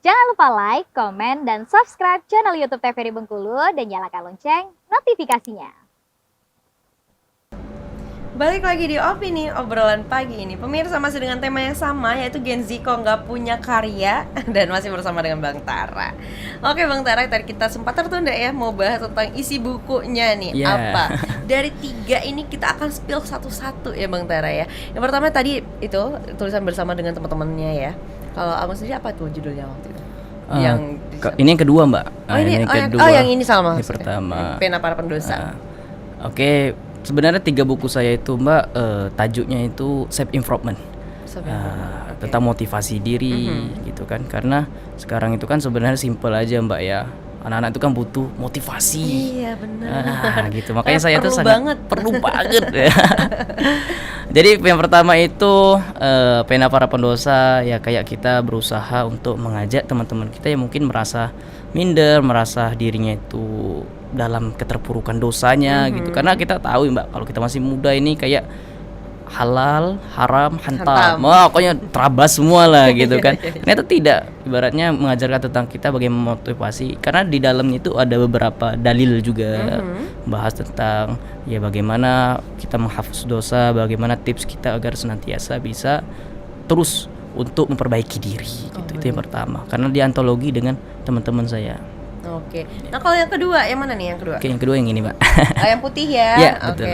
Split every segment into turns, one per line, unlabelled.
Jangan lupa like, komen, dan subscribe channel YouTube TVRI Bengkulu dan nyalakan lonceng notifikasinya.
Balik lagi di Opini Obrolan Pagi ini. Pemirsa, masih dengan tema yang sama, yaitu Gen Z kok nggak punya karya. Dan masih bersama dengan Bang Tara. Oke Bang Tara, tadi kita sempat tertunda ya, mau bahas tentang isi bukunya nih. Apa? Dari 3 ini kita akan spill satu-satu ya Bang Tara ya. Yang pertama tadi itu tulisan bersama dengan teman-temannya ya. Kalau Abang sendiri apa tuh judulnya waktu itu?
Ini yang kedua Mbak.
Yang ini sama.
Yang pertama
Pena Para Pendosa.
Oke. Sebenarnya 3 buku saya itu Mbak, tajuknya itu self improvement, tentang motivasi diri gitu kan. Karena sekarang itu kan sebenarnya simple aja Mbak ya, anak-anak itu kan butuh motivasi.
Iya benar.
Gitu, makanya saya tuh sangat perlu banget ya. Jadi yang pertama itu Pena Para Pendosa, ya kayak kita berusaha untuk mengajak teman-teman kita yang mungkin merasa minder, merasa dirinya itu dalam keterpurukan dosanya gitu. Karena kita tahu Mbak, kalau kita masih muda ini kayak halal, haram, hantam. Pokoknya terabas semua lah gitu kan. Ternyata tidak. Ibaratnya mengajarkan tentang kita bagaimana motivasi. Karena di dalamnya itu ada beberapa dalil juga, bahas tentang ya bagaimana kita menghapus dosa, bagaimana tips kita agar senantiasa bisa terus untuk memperbaiki diri gitu. Itu yang pertama. Karena di antologi dengan teman-teman saya.
Oke. Nah kalau yang kedua, yang mana nih yang kedua?
Oke, yang kedua yang ini Mbak.
Yang putih ya?
Ya, betul.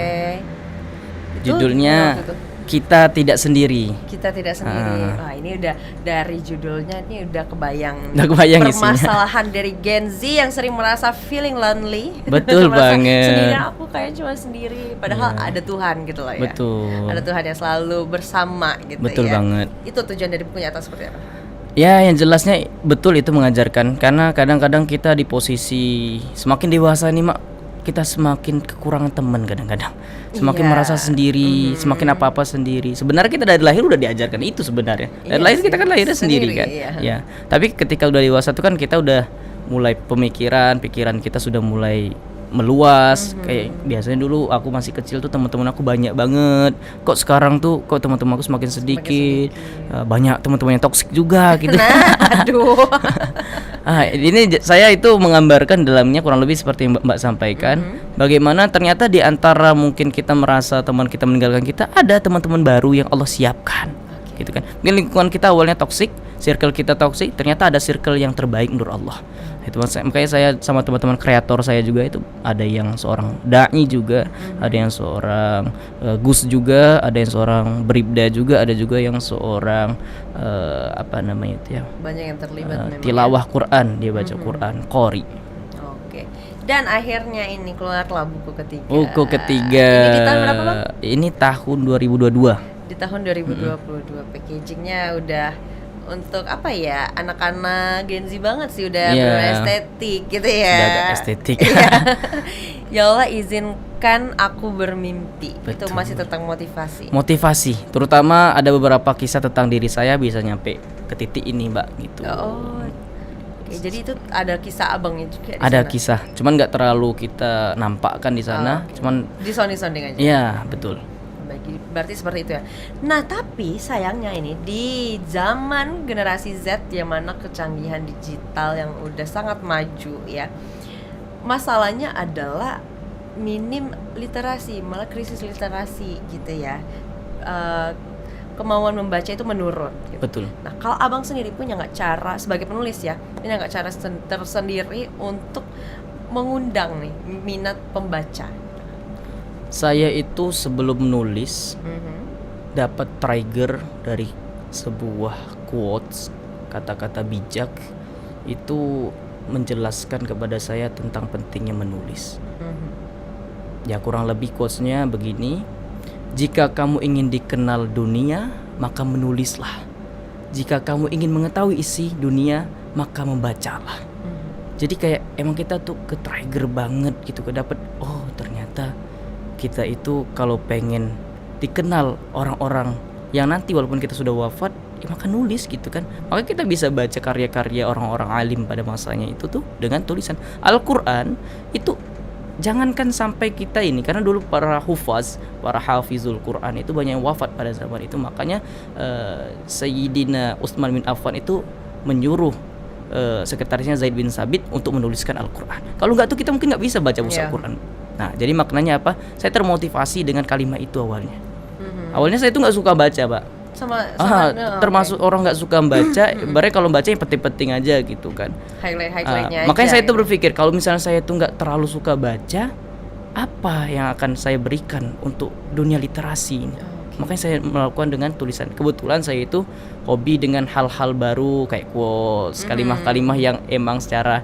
Judulnya Kita Tidak Sendiri.
Kita Tidak Sendiri. Wah ini udah dari judulnya ini udah kebayang permasalahan dari Gen Z yang sering merasa feeling lonely.
Betul banget.
Sendiri, aku kayak cuma sendiri. Padahal ada Tuhan gitu loh ya.
Betul.
Ada Tuhan yang selalu bersama gitu.
Betul
ya.
banget.
Itu tujuan dari bukunya atas seperti apa?
Ya yang jelasnya betul itu mengajarkan. Karena kadang-kadang kita di posisi semakin dewasa nih Mak, kita semakin kekurangan teman kadang-kadang. Semakin merasa sendiri, semakin apa-apa sendiri. Sebenarnya kita dari lahir udah diajarkan itu sebenarnya. Dari lahir kita kan lahirnya sendiri kan. Ya. Tapi ketika udah dewasa tuh kan kita udah mulai pikiran kita sudah mulai meluas. Kayak biasanya dulu aku masih kecil tuh teman-teman aku banyak banget. Kok sekarang tuh teman-teman aku semakin sedikit. Banyak teman-teman yang toksik juga gitu.
Aduh.
Ini saya itu menggambarkan dalamnya kurang lebih seperti yang Mbak sampaikan. Bagaimana ternyata di antara mungkin kita merasa teman kita meninggalkan kita, ada teman-teman baru yang Allah siapkan. Gitu kan. Mungkin lingkungan kita awalnya toksik, circle kita toksik, ternyata ada circle yang terbaik menurut Allah. Itu makanya saya sama teman-teman kreator saya juga itu ada yang seorang dai juga, ada yang seorang gus juga, ada yang seorang beribda juga, ada juga yang seorang apa namanya itu ya,
banyak yang terlibat
tilawah Quran, dia baca Quran, qori.
Oke. Dan akhirnya ini keluarlah buku ketiga.
Buku ketiga.
Ini di tahun berapa Bang?
Ini tahun 2022.
Di tahun 2022. Packagingnya udah untuk apa ya, anak-anak Gen Z banget sih, udah berestetik gitu ya.
Udah agak estetik.
Ya Allah izinkan aku bermimpi. Betul. Itu masih tentang motivasi,
terutama ada beberapa kisah tentang diri saya bisa nyampe ke titik ini Mbak gitu.
Oke, jadi itu ada kisah abangnya juga di
ada
sana.
Kisah, cuman nggak terlalu kita nampakkan di sana. Cuman
di sounding aja.
Iya betul.
Berarti seperti itu ya. Nah tapi sayangnya ini di zaman generasi Z yang mana kecanggihan digital yang udah sangat maju ya, masalahnya adalah minim literasi, malah krisis literasi gitu ya. Kemauan membaca itu menurun gitu.
Betul.
Nah kalau abang sendiri punya nggak cara sebagai penulis ya, punya nggak cara tersendiri untuk mengundang nih minat pembaca?
Saya itu sebelum menulis dapat trigger dari sebuah quotes, kata-kata bijak itu menjelaskan kepada saya tentang pentingnya menulis. Ya kurang lebih quotesnya begini: jika kamu ingin dikenal dunia, maka menulislah. Jika kamu ingin mengetahui isi dunia, maka membacalah. Jadi kayak emang kita tuh ke trigger banget gitu, kedapat ternyata kita itu kalau pengen dikenal orang-orang yang nanti walaupun kita sudah wafat, ya maka nulis gitu kan. Maka kita bisa baca karya-karya orang-orang alim pada masanya itu tuh dengan tulisan. Al-Quran itu jangankan sampai kita ini, karena dulu para hufaz, para hafizul Quran itu banyak yang wafat pada zaman itu. Makanya Sayyidina Utsman bin Affan itu menyuruh sekretarisnya Zaid bin Sabit untuk menuliskan Al-Quran. Kalau nggak tuh kita mungkin nggak bisa baca buku Al-Quran. Nah, jadi maknanya apa? Saya termotivasi dengan kalimat itu awalnya. Awalnya saya tuh nggak suka baca, Pak. Termasuk orang nggak suka membaca. Ibaratnya kalau baca yang penting-penting aja gitu kan.
Highlight-highlightnya
makanya
aja,
saya tuh berpikir kalau misalnya saya tuh nggak terlalu suka baca, apa yang akan saya berikan untuk dunia literasi ini? Makanya saya melakukan dengan tulisan. Kebetulan saya itu hobi dengan hal-hal baru kayak quotes, kalimah-kalimah yang emang secara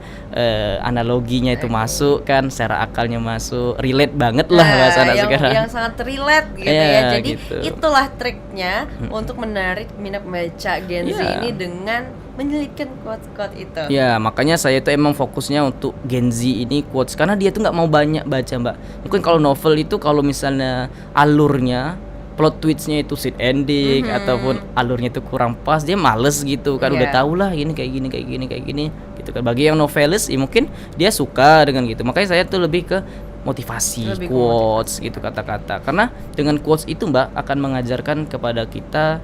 analoginya itu masuk kan, secara akalnya masuk, relate banget lah bahasa anak sekarang.
Yang sangat relate gitu ya. Jadi
gitu.
itulah triknya untuk menarik minat membaca Gen Z ini dengan menyelipkan quotes-quotes itu.
Ya, makanya saya itu emang fokusnya untuk Gen Z ini quotes karena dia tuh nggak mau banyak baca, Mbak. Mungkin kalau novel itu kalau misalnya alurnya plot twistnya itu sit ending ataupun alurnya itu kurang pas, dia males gitu kan. Udah tau lah ini kayak gini gitu kan. Bagi yang novelis ya mungkin dia suka dengan gitu. Makanya saya tuh lebih ke motivasi, quotes gitu, kata-kata. Karena dengan quotes itu, Mbak, akan mengajarkan kepada kita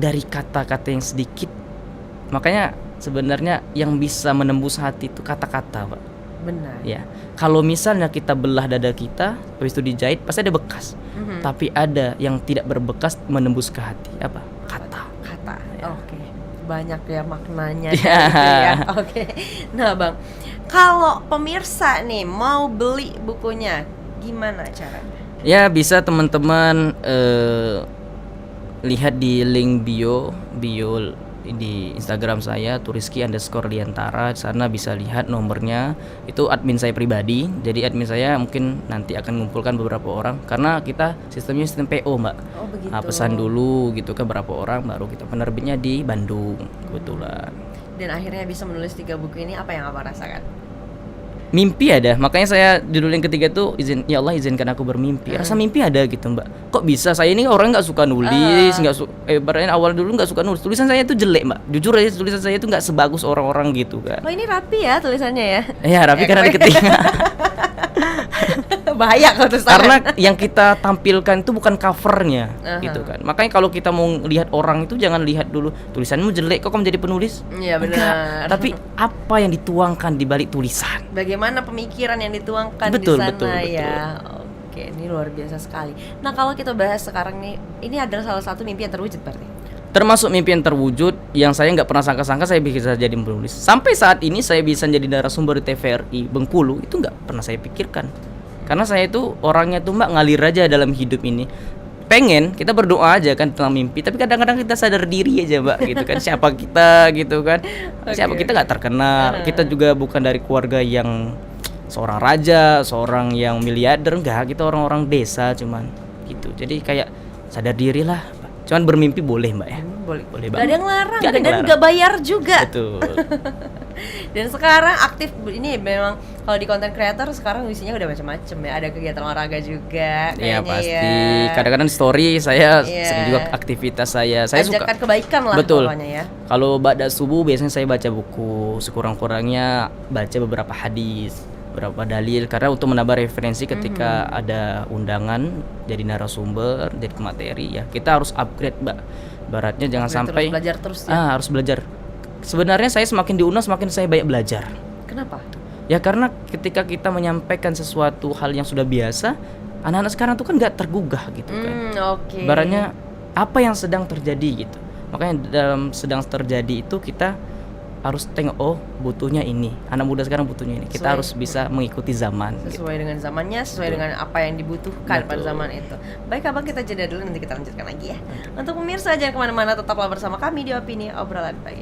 dari kata-kata yang sedikit. Makanya sebenarnya yang bisa menembus hati itu kata-kata, Pak.
Benar.
Ya, kalau misalnya kita belah dada kita, habis itu dijahit, pasti ada bekas. Tapi ada yang tidak berbekas menembus ke hati. Apa? Kata.
Ya. Oke. Banyak ya maknanya. Gitu ya. Oke. Nah, Bang, kalau pemirsa nih mau beli bukunya, gimana caranya?
Ya, bisa teman-teman lihat di link bio di Instagram saya Turiski_Liantara. Di sana bisa lihat nomornya. Itu admin saya pribadi. Jadi admin saya mungkin nanti akan mengumpulkan beberapa orang karena kita sistemnya sistem PO, Mbak.
Oh, begitu.
Nah, pesan dulu gitu kan berapa orang, baru kita penerbitnya di Bandung kebetulan.
Dan akhirnya bisa menulis 3 buku ini, apa yang Abang rasakan?
Mimpi ada, makanya saya judul yang ketiga tuh ya Allah izinkan aku bermimpi. Rasa mimpi ada gitu, Mbak. Kok bisa? Saya ini orang nggak suka nulis, ibaratnya awal dulu nggak suka nulis. Tulisan saya tuh jelek, Mbak. Jujur aja tulisan saya tuh nggak sebagus orang-orang gitu kan.
Oh, ini rapi ya tulisannya ya?
Ya rapi karena diketik.
Bahaya kalau tulisan.
Karena yang kita tampilkan itu bukan covernya, gitu kan. Makanya kalau kita mau lihat orang itu jangan lihat dulu tulisanmu jelek kok kamu jadi penulis.
Iya benar.
Tapi apa yang dituangkan di balik tulisan?
Bagaimana pemikiran yang dituangkan
Betul,
di sana
betul.
ya. Oke, ini luar biasa sekali. Nah, kalau kita bahas sekarang nih, ini adalah salah satu mimpi yang terwujud berarti.
Termasuk mimpi yang terwujud yang saya nggak pernah sangka-sangka saya bisa jadi penulis. Sampai saat ini saya bisa jadi narasumber di TVRI Bengkulu itu nggak pernah saya pikirkan. Karena saya itu orangnya tuh, Mbak, ngalir aja dalam hidup ini. Pengen kita berdoa aja kan tentang mimpi, tapi kadang-kadang kita sadar diri aja, Mbak, gitu kan. Siapa kita gitu kan. Siapa kita nggak terkenal. Kita juga bukan dari keluarga yang seorang raja, seorang yang miliarder, enggak. Kita orang-orang desa cuman gitu. Jadi kayak sadar diri lah. Cuman bermimpi boleh, Mbak, ya. Boleh
Gak
banget.
ada yang larang,
Gak ada yang
dan
larang.
gak bayar juga.
Betul.
Dan sekarang aktif ini memang kalau di content creator sekarang isinya udah macam-macam ya. Ada kegiatan olahraga juga.
Iya
kayaknya
pasti.
ya.
Kadang-kadang story saya
Iya.
sering juga aktivitas saya. Saya
Ajakan
suka.
kebaikan lah
Betul.
pokoknya ya.
Kalau ba'da subuh biasanya saya baca buku, sekurang-kurangnya baca beberapa hadis, beberapa dalil karena untuk menambah referensi ketika ada undangan jadi narasumber, jadi materi ya. Kita harus upgrade, Mbak. Baratnya jangan sampai
Terus belajar terus ya.
harus belajar. Sebenarnya saya semakin diundang semakin saya banyak belajar.
Kenapa?
Ya karena ketika kita menyampaikan sesuatu hal yang sudah biasa, anak-anak sekarang tuh kan nggak tergugah gitu kan.
Oke.
Ibaratnya apa yang sedang terjadi gitu. Makanya dalam sedang terjadi itu kita harus tengok, oh butuhnya ini. Anak muda sekarang butuhnya ini. Kita
Sesuai.
harus bisa mengikuti zaman gitu.
Sesuai dengan zamannya, sesuai
Betul.
dengan apa yang dibutuhkan pada
Betul.
zaman itu. Baik, Abang, kita jeda dulu, nanti kita lanjutkan lagi ya. Untuk pemirsa jangan kemana-mana, tetaplah bersama kami di Opini Obrolan Pagi.